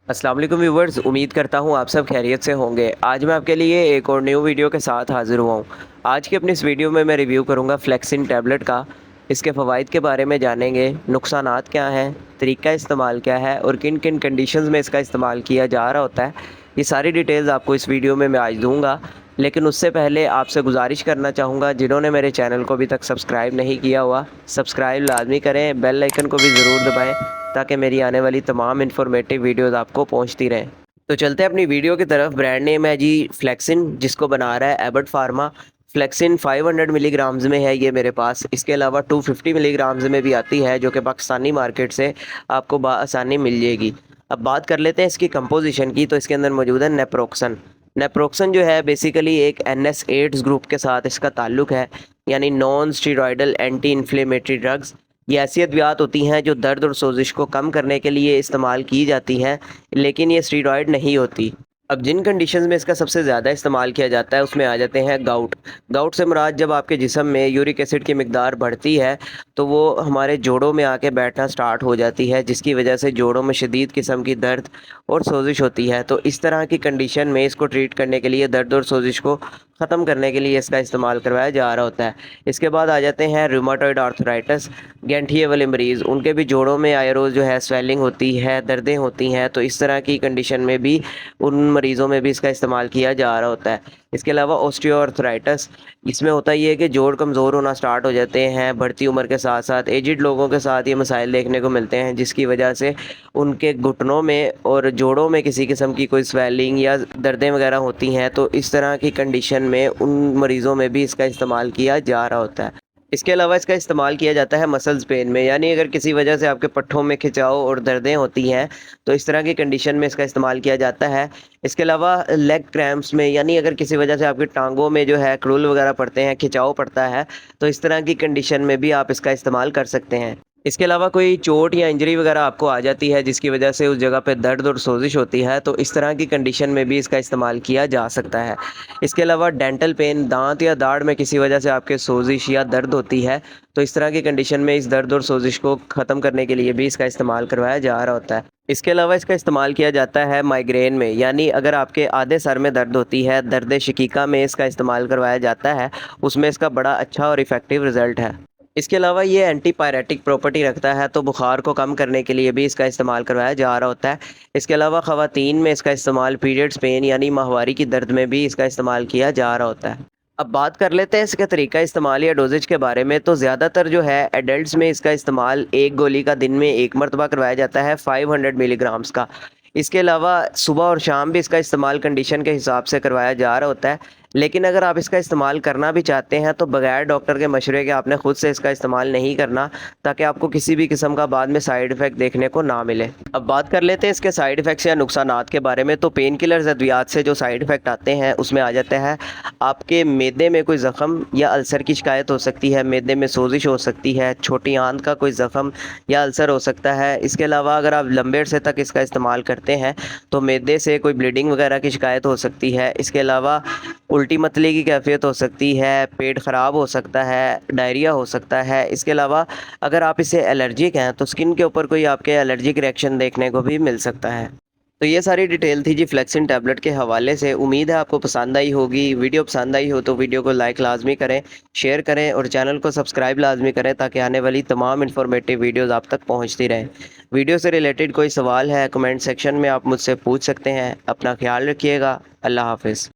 अस्सलाम वालेकुम व्यूवर्स, उम्मीद करता हूँ आप सब खैरियत से होंगे। आज मैं आपके लिए एक और न्यू वीडियो के साथ हाज़िर हुआ हूँ। आज की अपनी इस वीडियो में मैं रिव्यू करूँगा फ्लेक्सिन टैबलेट का। इसके फ़वाइद के बारे में जानेंगे, नुकसानात क्या हैं, तरीका इस्तेमाल क्या है और किन किन कंडीशंस में इसका इस्तेमाल किया जा रहा होता है। ये सारी डिटेल्स आपको इस वीडियो में मैं आज दूँगा। लेकिन उससे पहले आपसे गुजारिश करना चाहूँगा, जिन्होंने मेरे चैनल को अभी तक सब्सक्राइब नहीं किया हुआ, सब्सक्राइब लाजमी करें, बेल आइकन को भी ज़रूर दबाएँ ताकि मेरी आने वाली तमाम इन्फॉर्मेटिव वीडियोस आपको पहुंचती रहें। तो चलते हैं अपनी वीडियो की तरफ। ब्रांड नेम है जी फ्लेक्सिन, जिसको बना रहा है एबट फार्मा। फ्लेक्सिन 500 मिलीग्राम्स में है ये मेरे पास। इसके अलावा 250 मिलीग्राम्स में भी आती है, जो कि पाकिस्तानी मार्केट से आपको आसानी मिल जाएगी। अब बात कर लेते हैं इसकी कंपोजिशन की। तो इसके अंदर मौजूद है नेप्रोक्सन। नेप्रोक्सन जो है बेसिकली एक NSAIDs ग्रुप के साथ इसका ताल्लुक है, यानी non steroidal anti inflammatory drugs. ये ऐसी अद्वियात होती हैं जो दर्द और सोजिश को कम करने के लिए इस्तेमाल की जाती हैं, लेकिन ये स्टीरॉयड नहीं होती। अब जिन कंडीशंस में इसका सबसे ज़्यादा इस्तेमाल किया जाता है उसमें आ जाते हैं गाउट। गाउट से मुराद जब आपके जिस्म में यूरिक एसिड की मिकदार बढ़ती है तो वो हमारे जोड़ों में आके बैठना स्टार्ट हो जाती है, जिसकी वजह से जोड़ों में शदीद किस्म की दर्द और सोजिश होती है। तो इस तरह की कंडीशन में इसको ट्रीट करने के लिए, दर्द और सोजिश को ख़त्म करने के लिए इसका इस्तेमाल करवाया जा रहा होता है। इसके बाद आ जाते हैं रूमेटॉइड आर्थराइटिस। गैंठिए वाले मरीज़, उनके भी जोड़ों में आए रोज़ जो है स्वेलिंग होती है, दर्दें होती हैं। तो इस तरह की कंडीशन में भी उन मरीज़ों में भी इसका इस्तेमाल किया जा रहा होता है। इसके अलावा ऑस्टियोआर्थराइटिस, इसमें होता ये है कि जोड़ कमज़ोर होना स्टार्ट हो जाते हैं बढ़ती उम्र के साथ साथ। एजिड लोगों के साथ ये मसाइल देखने को मिलते हैं, जिसकी वजह से उनके घुटनों में और जोड़ों में किसी किस्म की कोई स्वेलिंग या दर्दें वगैरह होती हैं। तो इस तरह की कंडीशन में उन मरीज़ों में भी इसका इस्तेमाल किया जा रहा होता है। इसके अलावा इसका इस्तेमाल किया जाता है मसल्स पेन में, यानी अगर किसी वजह से आपके पट्ठों में खिंचाव और दर्दें होती हैं तो इस तरह की कंडीशन में इसका इस्तेमाल किया जाता है। इसके अलावा लेग क्रैम्प्स में, यानी अगर किसी वजह से आपकी टांगों में जो है क्रूल वगैरह पड़ते हैं, खिंचाव पड़ता है, तो इस तरह की कंडीशन में भी आप इसका इस्तेमाल कर सकते हैं। इसके अलावा कोई चोट या इंजरी वगैरह आपको आ जाती है जिसकी वजह से उस जगह पे दर्द और सोजिश होती है, तो इस तरह की कंडीशन में भी इसका इस्तेमाल किया जा सकता है। इसके अलावा डेंटल पेन, दांत या दाढ़ में किसी वजह से आपके सोजिश या दर्द होती है, तो इस तरह की कंडीशन में इस दर्द और सोजिश को ख़त्म करने के लिए भी इसका इस्तेमाल करवाया जा रहा होता है। इसके अलावा इसका इस्तेमाल किया जाता है माइग्रेन में, यानी अगर आपके आधे सर में दर्द होती है, दर्द शकीका में इसका इस्तेमाल करवाया जाता है। उसमें इसका बड़ा अच्छा और इफ़ेक्टिव रिज़ल्ट है। इसके अलावा ये एंटीपायरेटिक प्रॉपर्टी रखता है, तो बुखार को कम करने के लिए भी इसका इस्तेमाल करवाया जा रहा होता है। इसके अलावा ख़वातीन में इसका इस्तेमाल पीरियड्स पेन यानी माहवारी की दर्द में भी इसका इस्तेमाल किया जा रहा होता है। अब बात कर लेते हैं इसका तरीका इस्तेमाल या डोजेज के बारे में। तो ज़्यादातर जो है एडल्ट्स में इसका इस्तेमाल एक गोली का दिन में एक मरतबा करवाया जाता है 500 मिलीग्राम्स का। इसके अलावा सुबह और शाम भी इसका इस्तेमाल कंडीशन के हिसाब से करवाया जा रहा होता है। लेकिन अगर आप इसका इस्तेमाल करना भी चाहते हैं तो बगैर डॉक्टर के मशवरे के आपने खुद से इसका इस्तेमाल नहीं करना, ताकि आपको किसी भी किस्म का बाद में साइड इफ़ेक्ट देखने को ना मिले। अब बात कर लेते हैं इसके साइड इफ़ेक्ट्स या नुकसानात के बारे में। तो पेन किलर्स अद्वियात से जो साइड इफ़ेक्ट आते हैं उसमें आ जाता है आपके मैदे में कोई ज़ख़म या अल्सर की शिकायत हो सकती है, मैदे में सोजिश हो सकती है, छोटी आंत का कोई ज़ख़म या अल्सर हो सकता है। इसके अलावा अगर आप लंबे अरसे तक इसका इस्तेमाल करते हैं तो मैदे से कोई ब्लीडिंग वगैरह की शिकायत हो सकती है। इसके अलावा उल्टी मतली की कैफियत हो सकती है, पेट ख़राब हो सकता है, डायरिया हो सकता है। इसके अलावा अगर आप इससे एलर्जिक हैं तो स्किन के ऊपर कोई आपके एलर्जिक रिएक्शन देखने को भी मिल सकता है। तो ये सारी डिटेल थी जी फ्लेक्सिन टैबलेट के हवाले से। उम्मीद है आपको पसंद आई होगी। वीडियो पसंद आई हो तो वीडियो को लाइक लाजमी करें, शेयर करें और चैनल को सब्सक्राइब लाजमी करें, ताकि आने वाली तमाम इन्फॉर्मेटिव वीडियोज़ आप तक पहुँचती रहें। वीडियो से रिलेटेड कोई सवाल है कमेंट सेक्शन में आप मुझसे पूछ सकते हैं। अपना ख्याल रखिएगा। अल्लाह हाफिज़।